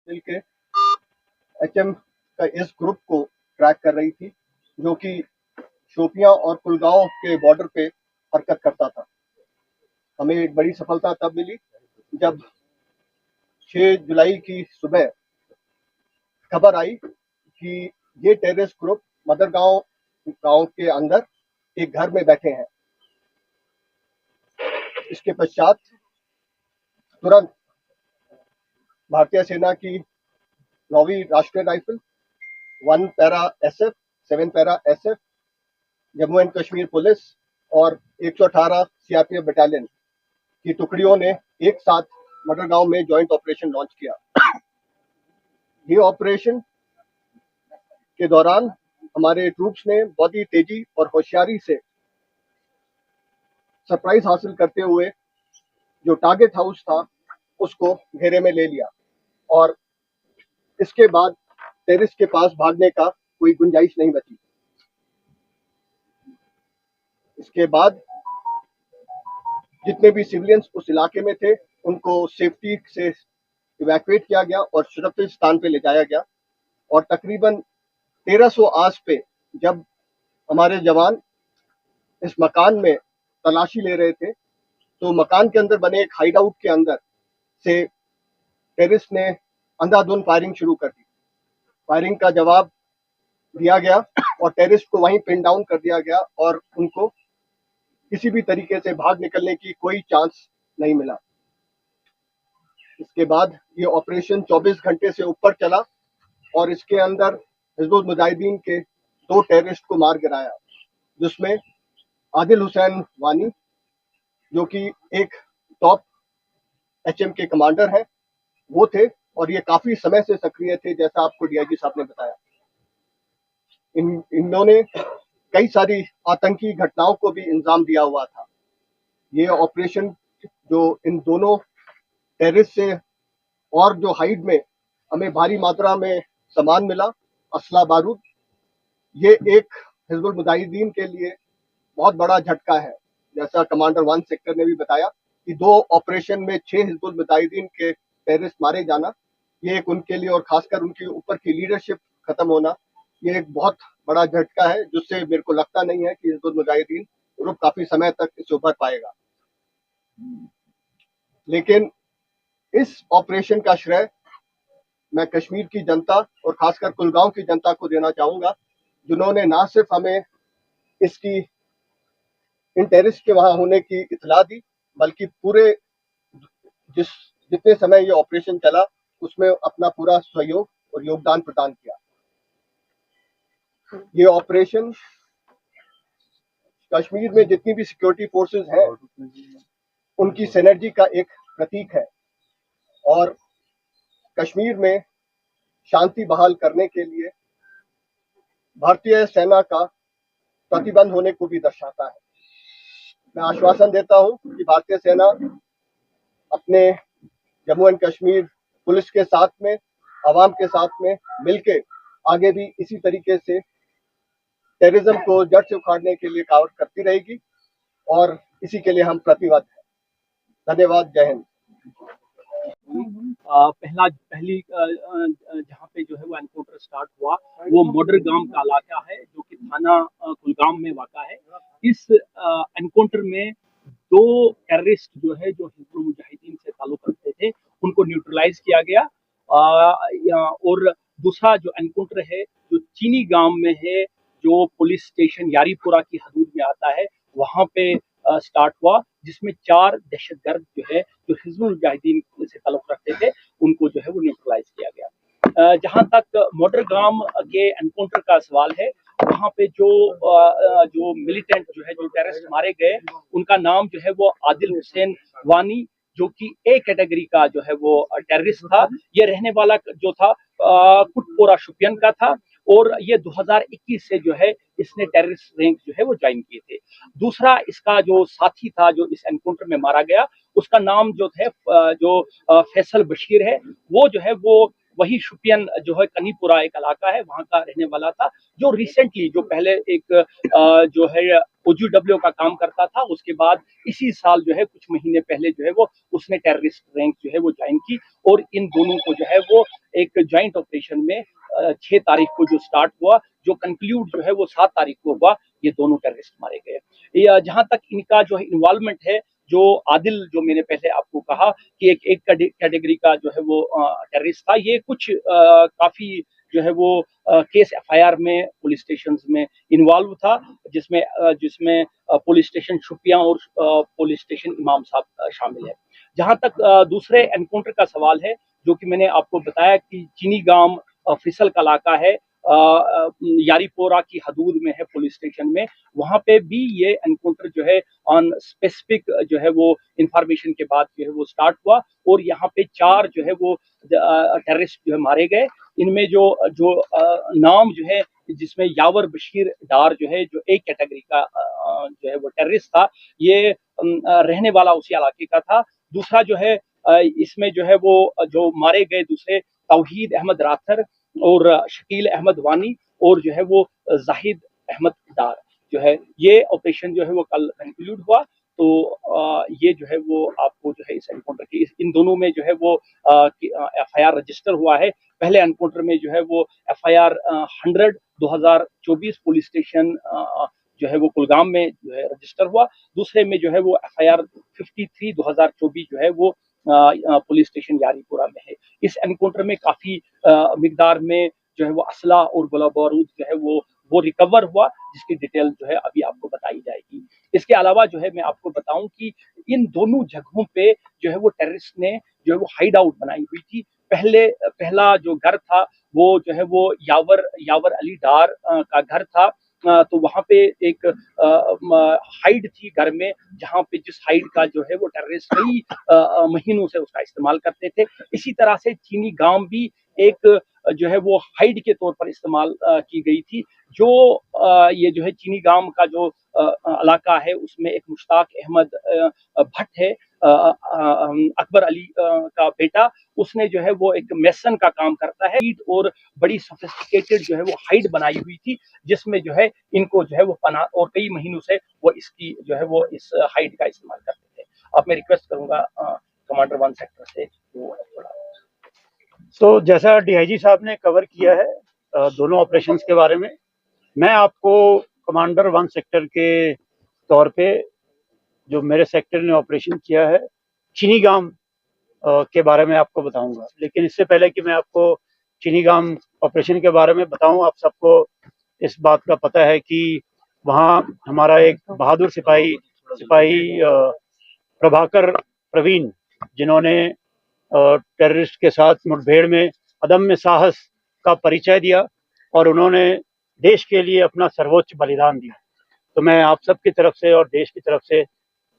मिलके एचएम का इस ग्रुप को ट्रैक कर रही थी, जो कि शोपियां और कुलगांव के बॉर्डर पे हरकत करता था। हमें एक बड़ी सफलता तब मिली जब 6 जुलाई की सुबह खबर आई कि ये टेररिस्ट ग्रुप मदरगांव गांव के अंदर एक घर में बैठे हैं। इसके पश्चात तुरंत भारतीय सेना की 9वीं राष्ट्रीय rifle, 1 para SF, 7 para SF, Jammu and Kashmir police और 118 सीआरपीएफ बटालियन की टुकड़ियों ने एक साथ मडरगांव में जॉइंट ऑपरेशन लॉन्च किया। ये ऑपरेशन के दौरान हमारे ट्रूप्स ने बहुत ही तेजी और होशियारी से सरप्राइज हासिल करते हुए जो टारगेट हाउस था उसको घेरे में ले लिया और इसके बाद टेररिस्ट के पास भागने का कोई गुंजाइश नहीं बची। इसके बाद जितने भी सिविलियंस उस इलाके में थे उनको सेफ्टी से इवैक्यूएट किया गया और सुरक्षित स्थान पे ले जाया गया और तकरीबन 1300 आस पे जब हमारे जवान इस मकान में तलाशी ले रहे थे तो मकान के अंदर बने एक हाइड आउट के अंदर से टेररिस्ट ने अंधाधुंध फायरिंग शुरू कर दी। फायरिंग का जवाब दिया गया और टेररिस्ट को वहीं पिन डाउन कर दिया गया और उनको किसी भी तरीके से भाग निकलने की कोई चांस नहीं मिला। इसके बाद ये ऑपरेशन 24 घंटे से ऊपर चला और इसके अंदर हिजबुल मुजाहिदीन के 2 टेररिस्ट को मार गिराया, जिसमें आदिल हुसैन वानी जो कि एक टॉप एचएम के कमांडर हैं वो थे और ये काफी समय से सक्रिय थे, जैसा आपको डीआईजी साहब ने बताया। इन्होंने कई सारी आतंकी घटनाओं को भी इंजाम दिया हुआ था। ये ऑपरेशन जो इन दोनों टेररिस्ट से और जो हाइड में हमें भारी मात्रा में सामान मिला, असला बारूद, ये एक हिजबुल मुजाहिदीन के लिए बहुत बड़ा झटका है। जैसा कमांडर 1 सेक्टर ने भी बताया कि 2 ऑपरेशन में 6 हिजबुल मुजाहिदीन के टेररिस्ट मारे जाना, ये एक उनके लिए और खासकर उनके ऊपर की लीडरशिप खत्म होना, ये एक बहुत बड़ा झटका है, जिससे मेरे को लगता नहीं है कि हिजबुल मुजाहिदीन ग्रुप काफी समय तक इससे उभर पाएगा। लेकिन इस ऑपरेशन का श्रेय मैं कश्मीर की जनता और खासकर कुलगांव की जनता को देना चाहूंगा, जिन्होंने ना सिर्फ हमें इसकी इन टेररिस्ट के वहां होने की इतला दी, बल्कि पूरे जितने समय ये ऑपरेशन चला उसमें अपना पूरा सहयोग और योगदान प्रदान किया। ये ऑपरेशन कश्मीर में जितनी भी सिक्योरिटी फोर्सेस हैं उनकी सिनर्जी का एक प्रतीक है और कश्मीर में शांति बहाल करने के लिए भारतीय सेना का प्रतिबंध होने को भी दर्शाता है। मैं आश्वासन देता हूं कि भारतीय सेना अपने जम्मू एंड कश्मीर पुलिस के साथ में, आवाम के साथ में मिलके आगे भी इसी तरीके से टेररिज्म को जड़ से उखाड़ने के लिए कार्य करती रहेगी और इसी के लिए हम प्रतिबद्ध हैं। धन्यवाद। जय हिंद। पहली जहाँ पे जो है वो एनकाउंटर स्टार्ट हुआ वो मडरगांव का इलाका है जो कि थाना कुलगाम में वाक़ा है। इस एनकाउंटर में 2 टेररिस्ट जो है जो हिजबुल मुजाहिदीन से ताल्लुक रखते थे उनको न्यूट्रलाइज किया गया और दूसरा जो एनकाउंटर है जो चीनी गांव में है जो पुलिस स्टेशन यारीपुरा की हदूद में आता है वहां पे स्टार्ट हुआ, जिसमें 4 दहशतगर्द जो है जो हिजबुल मुजाहिदीन से ताल्लुक रखते थे उनको जो है वो न्यूट्रलाइज किया गया। जहां तक मडरगांव के एनकाउंटर का सवाल है वहां पे जो मिलिटेंट जो है जो टेररिस्ट मारे गए उनका नाम जो है वो आदिल हुसैन वानी जो कि ए कैटेगरी का जो है वो टेररिस्ट था। ये रहने वाला जो था कुटपोरा शुपियन का था और ये 2021 से जो है इसने टेररिस्ट रैंक जो है वो ज्वाइन किए थे। दूसरा इसका जो साथी था जो इस एनकाउंटर में मारा गया उसका नाम जो है जो फैसल बशीर है वो जो है वो वही शुपियन जो है कनीपुरा एक इलाका है, वहां का रहने वाला था, जो रिसेंटली जो पहले एक जो है ओजीडब्ल्यू का काम करता था, उसके बाद इसी साल जो है कुछ महीने पहले जो है वो उसने टेररिस्ट रैंक जो है वो ज्वाइन की, और इन दोनों को जो है वो एक ज्वाइंट ऑपरेशन में 6 तारीख को जो स्टार्ट हुआ, जो कंक्लूड जो है वो 7 तारीख को हुआ, ये दोनों टेररिस्ट मारे गए। जहां तक इनका जो है इन्वॉल्वमेंट है, जो आदिल जो मैंने पहले आपको कहा कि एक कैटेगरी का जो है वो टेररिस्ट था, ये कुछ काफी जो है वो केस एफआईआर में पुलिस स्टेशन में इन्वॉल्व था, जिसमें जिसमें पुलिस स्टेशन शुपिया और पुलिस स्टेशन इमाम साहब शामिल है। जहां तक दूसरे एनकाउंटर का सवाल है, जो कि मैंने आपको बताया कि चीनी गांव फिसल का इलाका है, यारीपोरा की हदूद में है पुलिस स्टेशन में, वहां पे भी ये एनकाउंटर जो है ऑन स्पेसिफिक जो है वो इंफॉर्मेशन के बाद जो है वो स्टार्ट हुआ, और यहाँ पे 4 जो है वो टेररिस्ट जो है मारे गए। इनमें जो जो नाम जो है, जिसमें यावर बशीर डार जो है, जो एक कैटेगरी का जो है वो टेररिस्ट था, ये रहने वाला उसी इलाके का था। दूसरा जो है इसमें जो है वो जो मारे गए दूसरे तौहीद अहमद राथर और शकील अहमद वानी और जो है वो जाहिद अहमद डार जो है, ये ऑपरेशन जो है वो कल कंक्लूड हुआ। तो ये जो है वो आपको जो है इस एनकाउंटर की इन दोनों में जो है वो एफआईआर रजिस्टर हुआ है। पहले एनकाउंटर में जो है वो एफआईआर 100 2024 पुलिस स्टेशन जो है वो कुलगाम में जो है रजिस्टर हुआ। दूसरे में जो है वो एफआईआर 53 2024 जो है वो पुलिस स्टेशन यारीपुरा में है। इस एनकाउंटर में काफी मिकदार में जो है वो असला और गोला बारूद जो है वो रिकवर हुआ, जिसकी डिटेल जो है अभी आपको बताई जाएगी। इसके अलावा जो है मैं आपको बताऊं कि इन दोनों जगहों पे जो है वो टेररिस्ट ने जो है वो हाइड आउट बनाई हुई थी। पहला जो घर था वो जो है वो यावर अली डार का घर था। तो वहां पे एक हाइड थी घर में, जहां पे जिस हाइड का जो है वो टेररिस्ट कई महीनों से उसका इस्तेमाल करते थे। इसी तरह से चीनी गांव भी एक जो है वो हाइड के तौर पर इस्तेमाल की गई थी। जो ये जो है चीनी गांव का जो इलाका है, उसमें एक मुश्ताक अहमद भट्ट है, अकबर अली का बेटा, उसने जो है वो एक मेसन का काम करता है, और बड़ी सोफिस्टिकेटेड जो है वो हाइड बनाई हुई थी, जिसमें जो है इनको जो है वो पना, और कई महीनों से वो इसकी जो है वो इस हाइड का इस्तेमाल करते थे। अब मैं रिक्वेस्ट करूंगा कमांडर 1 सेक्टर से वो थोड़ा। तो जैसा डीआईजी साहब ने कवर किया है दोनों ऑपरेशंस के बारे में, मैं आपको कमांडर 1 सेक्टर के तौर पे जो मेरे सेक्टर ने ऑपरेशन किया है चीनी गांव के बारे में आपको बताऊंगा। लेकिन इससे पहले कि मैं आपको चीनी गांव ऑपरेशन के बारे में बताऊं, आप सबको इस बात का पता है कि वहाँ हमारा एक बहादुर सिपाही प्रभाकर प्रवीण, जिन्होंने टेररिस्ट के साथ मुठभेड़ में अदम्य साहस का परिचय दिया और उन्होंने देश के लिए अपना सर्वोच्च बलिदान दिया। तो मैं आप सबकी तरफ से और देश की तरफ से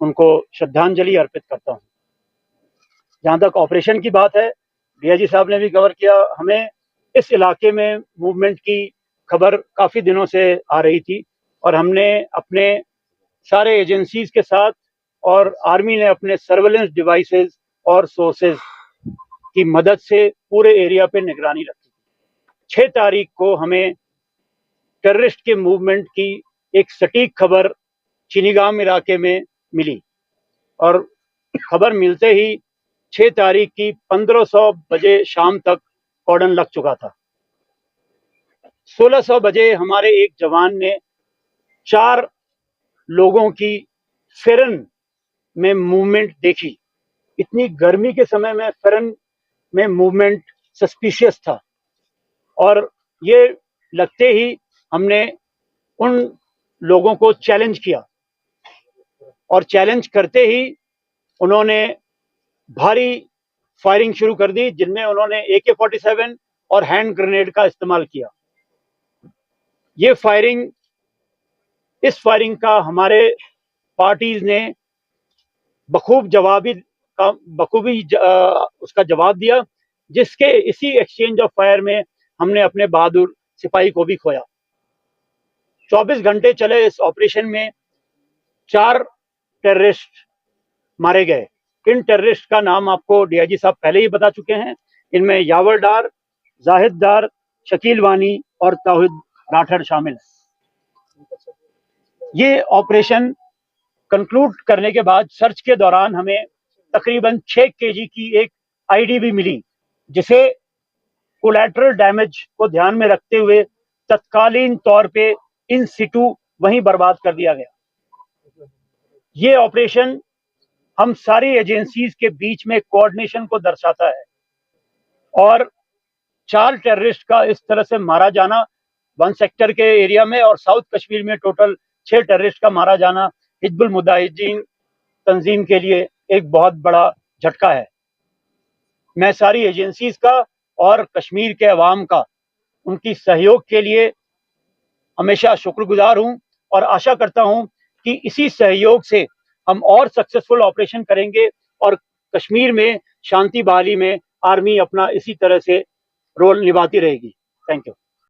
उनको श्रद्धांजलि अर्पित करता हूं। जहां तक ऑपरेशन की बात है, डीआईजी साहब ने भी कवर किया। हमें इस इलाके में मूवमेंट की खबर काफ़ी दिनों से आ रही थी और हमने अपने सारे एजेंसीज के साथ और आर्मी ने अपने सर्वेलेंस डिवाइसेस और सोर्सेज की मदद से पूरे एरिया पे निगरानी रखी। 6 तारीख को हमें टेररिस्ट के मूवमेंट की एक सटीक खबर चीनीगाम इलाके में मिली और खबर मिलते ही 6 तारीख की 1500 बजे शाम तक कॉर्डन लग चुका था। 1600 बजे हमारे एक जवान ने 4 लोगों की फेरन में मूवमेंट देखी। इतनी गर्मी के समय में फेरन में मूवमेंट सस्पिशियस था और ये लगते ही हमने उन लोगों को चैलेंज किया और चैलेंज करते ही उन्होंने भारी फायरिंग शुरू कर दी, जिनमें उन्होंने AK-47 और हैंड ग्रेनेड का इस्तेमाल किया। इस फायरिंग का हमारे पार्टीज ने बखूबी उसका जवाब दिया, जिसके इसी एक्सचेंज ऑफ फायर में हमने अपने बहादुर सिपाही को भी खोया। 24 घंटे चले इस ऑपरेशन में 4 टेररिस्ट मारे गए। इन टेररिस्ट का नाम आपको डीआईजी साहब पहले ही बता चुके हैं। इनमें यावर डार, जाहिद डार, शकील वानी और तौहीद राठर शामिल हैं। ये ऑपरेशन कंक्लूड करने के बाद सर्च के दौरान हमें तकरीबन 6 केजी की एक आईडी भी मिली, जिसे कोलैटरल डैमेज को ध्यान में रखते हुए तत्कालीन तौर पे इन सिटू वहीं बर्बाद कर दिया गया। ये ऑपरेशन हम सारी एजेंसीज के बीच में कोऑर्डिनेशन को दर्शाता है और 4 टेररिस्ट का इस तरह से मारा जाना वन सेक्टर के एरिया में और साउथ कश्मीर में टोटल 6 टेररिस्ट का मारा जाना हिजबुल मुजाहिदीन तंजीम के लिए एक बहुत बड़ा झटका है। मैं सारी एजेंसीज का और कश्मीर के अवाम का उनकी सहयोग के लिए हमेशा शुक्रगुजार हूं और आशा करता हूं कि इसी सहयोग से हम और सक्सेसफुल ऑपरेशन करेंगे और कश्मीर में शांति बहाली में आर्मी अपना इसी तरह से रोल निभाती रहेगी। Thank you.